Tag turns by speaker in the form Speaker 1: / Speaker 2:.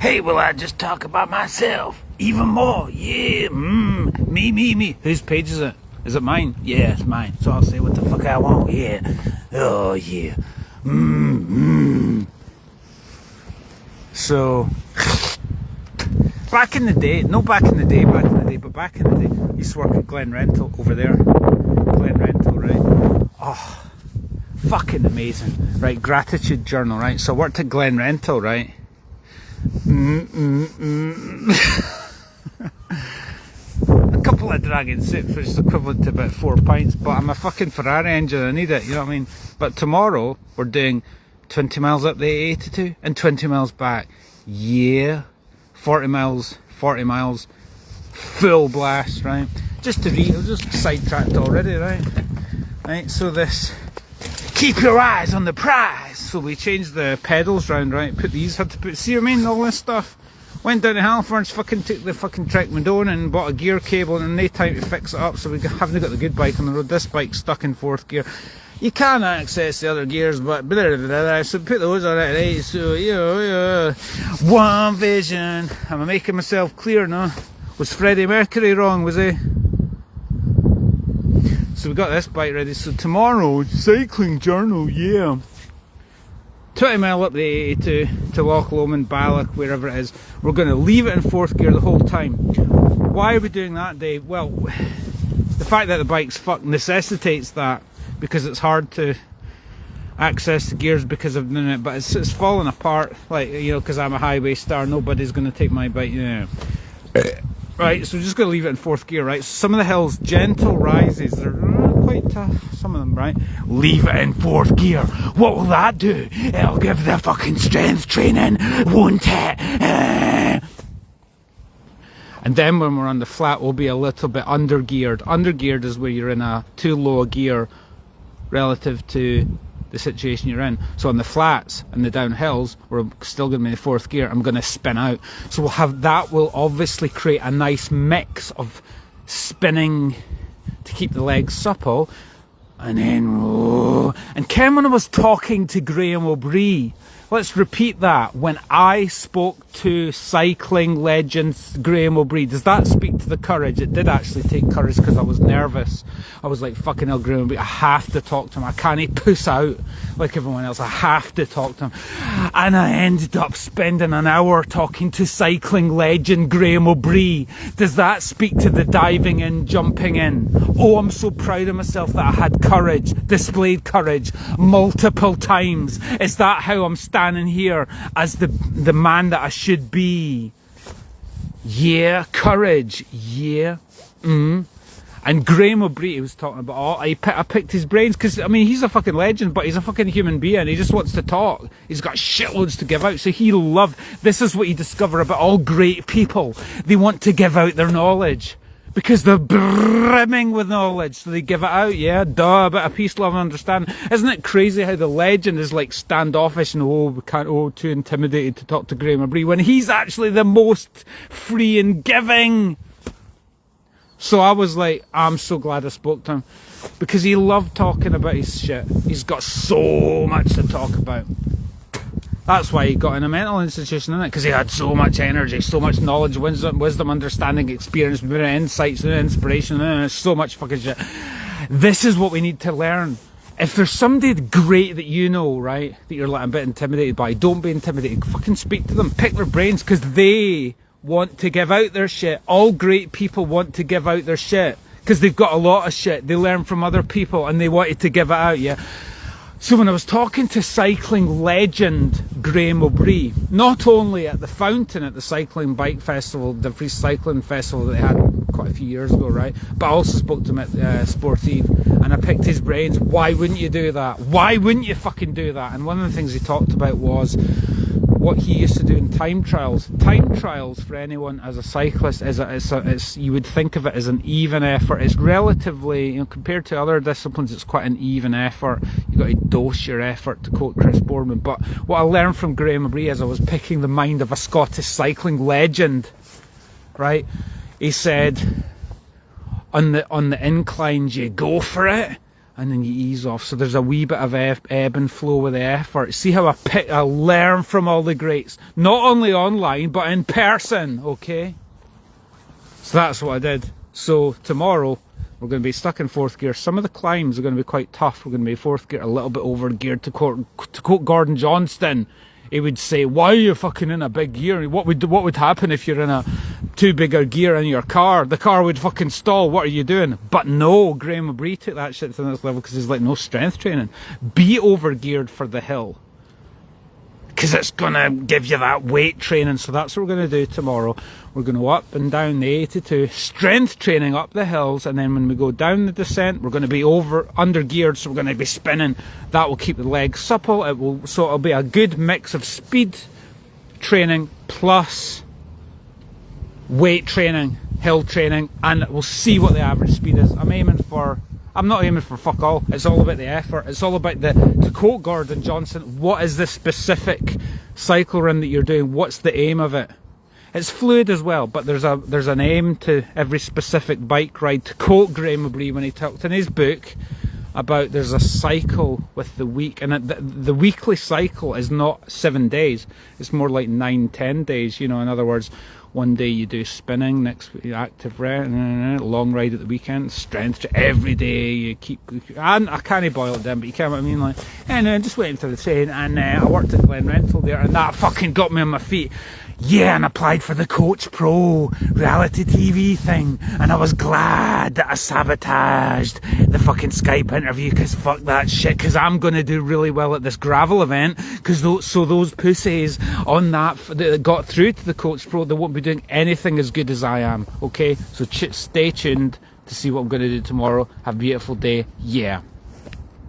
Speaker 1: Hey, will I just talk about myself? Even more, yeah, me. Whose page is it? Is it mine? Yeah, it's mine. So I'll say what the fuck I want, yeah. Oh, yeah. So, back in the day, but back in the day, I used to work at Glen Rental over there. Glen Rental, right? Oh, fucking amazing. Right, gratitude journal, right? So I worked at Glen Rental, right? A couple of Dragon Sips, which is equivalent to about 4 pints, but I'm a fucking Ferrari engine, I need it, you know what I mean? But tomorrow, we're doing 20 miles up the A82 and 20 miles back. Yeah. 40 miles, full blast, right? Just to read, I was just sidetracked already, right? Right, so this, keep your eyes on the prize. So we changed the pedals round, right? Put these, had to put, see what I mean, all this stuff. Went down to Halifax, fucking took the fucking Trek Madonna and bought a gear cable, and no time to fix it up, so we haven't got the good bike on the road. This bike's stuck in 4th gear. You can access the other gears, but so put those on it, right? So, yeah. One vision. Am I making myself clear now? Was Freddie Mercury wrong, was he? So we got this bike ready. So tomorrow, cycling journal, yeah. 20 mile up the A82 to Loch Lomond, Balloch, wherever it is. We're going to leave it in 4th gear the whole time. Why are we doing that, Dave? Well, the fact that the bike's fucked necessitates that, because it's hard to access the gears because of doing it, but it's falling apart, like, you know, because I'm a highway star, nobody's going to take my bike, you know. Right, so we're just going to leave it in 4th gear, right? So some of the hills, gentle rises, they're quite tough, some of them, right? Leave it in 4th gear. What will that do? It'll give the fucking strength training, won't it? And then when we're on the flat, we'll be a little bit undergeared. Undergeared is where you're in a too low a gear relative to the situation you're in. So on the flats and the downhills, we're still going to be in 4th gear. I'm going to spin out. So we'll have that, will obviously create a nice mix of spinning to keep the legs supple. And then, and Ken, when I was talking to Graham O'Brien, let's repeat that. When I spoke to cycling legend Graham O'Brien, does that speak to the courage? It did actually take courage, because I was nervous. I was like, fucking hell, Graham O'Brien, I have to talk to him. I can't puss out like everyone else. I have to talk to him. And I ended up spending an hour talking to cycling legend Graham O'Brien. Does that speak to the diving in, jumping in? Oh, I'm so proud of myself that I had courage, displayed courage multiple times. Is that how I'm standing here as the man that I should be? Yeah, courage. Yeah. And Graham O'Brien was talking about, I picked his brains, because, I mean, he's a fucking legend, but he's a fucking human being. He just wants to talk. He's got shitloads to give out. So he loved, this is what you discover about all great people. They want to give out their knowledge, because they're brimming with knowledge, so they give it out, yeah, duh, a bit of peace, love and understanding. Isn't it crazy how the legend is like standoffish and, we can't, too intimidated to talk to Graham O'Brien, when he's actually the most free and giving. So I was like, I'm so glad I spoke to him, because he loved talking about his shit. He's got so much to talk about. That's why he got in a mental institution, isn't it? Because he had so much energy, so much knowledge, wisdom, understanding, experience, insights, inspiration, so much fucking shit. This is what we need to learn. If there's somebody great that you know, right, that you're like a bit intimidated by, don't be intimidated. Fucking speak to them, pick their brains, because they want to give out their shit. All great people want to give out their shit, because they've got a lot of shit. They learn from other people and they wanted to give it out, yeah? So when I was talking to cycling legend Graham O'Brien, not only at the Fountain at the Cycling Bike Festival, the Free Cycling Festival that they had quite a few years ago, right? But I also spoke to him at Sportive, and I picked his brains. Why wouldn't you do that? Why wouldn't you fucking do that? And one of the things he talked about was what he used to do in time trials. Time trials, for anyone as a cyclist, is you would think of it as an even effort. It's relatively, you know, compared to other disciplines, it's quite an even effort. You've got to dose your effort, to quote Chris Boardman. But what I learned from Graham O'Brien as I was picking the mind of a Scottish cycling legend, right? He said, on the inclines you go for it, and then you ease off. So there's a wee bit of ebb and flow with the effort. See how I learn from all the greats, not only online but in person, okay? So that's what I did. So tomorrow we're going to be stuck in 4th gear. Some of the climbs are going to be quite tough. We're going to be 4th gear, a little bit over geared. To quote Gordon Johnston, he would say, "Why are you fucking in a big gear? What would happen if you're in a too big a gear in your car? The car would fucking stall. What are you doing?" But no, Graham O'Brien took that shit to the next level because he's like, no strength training. Be over geared for the hill, because it's gonna give you that weight training. So that's what we're gonna do tomorrow. We're going to go up and down the 82, strength training up the hills, and then when we go down the descent, we're going to be under geared, so we're going to be spinning. That will keep the legs supple. So it'll be a good mix of speed training plus weight training, hill training, and we'll see what the average speed is. I'm not aiming for fuck all. It's all about the effort. It's all about to quote Gordon Johnson, what is the specific cycle run that you're doing? What's the aim of it? It's fluid as well, but there's an aim to every specific bike ride. To quote Graham O'Brien when he talked in his book about there's a cycle with the week, and the weekly cycle is not 7 days. It's more like 9-10 days. You know, in other words, one day you do spinning, next week active long ride at the weekend, strength every day. You keep, and I can't boil it down, but you can. What I mean, like, and just waiting for the train, and I worked at Glen Rental there, and that fucking got me on my feet. Yeah, and applied for the Coach Pro reality TV thing, and I was glad that I sabotaged the fucking Skype interview, because fuck that shit, because I'm going to do really well at this gravel event, because those pussies on that got through to the Coach Pro, they won't be doing anything as good as I am, okay? So stay tuned to see what I'm going to do tomorrow. Have a beautiful day, yeah.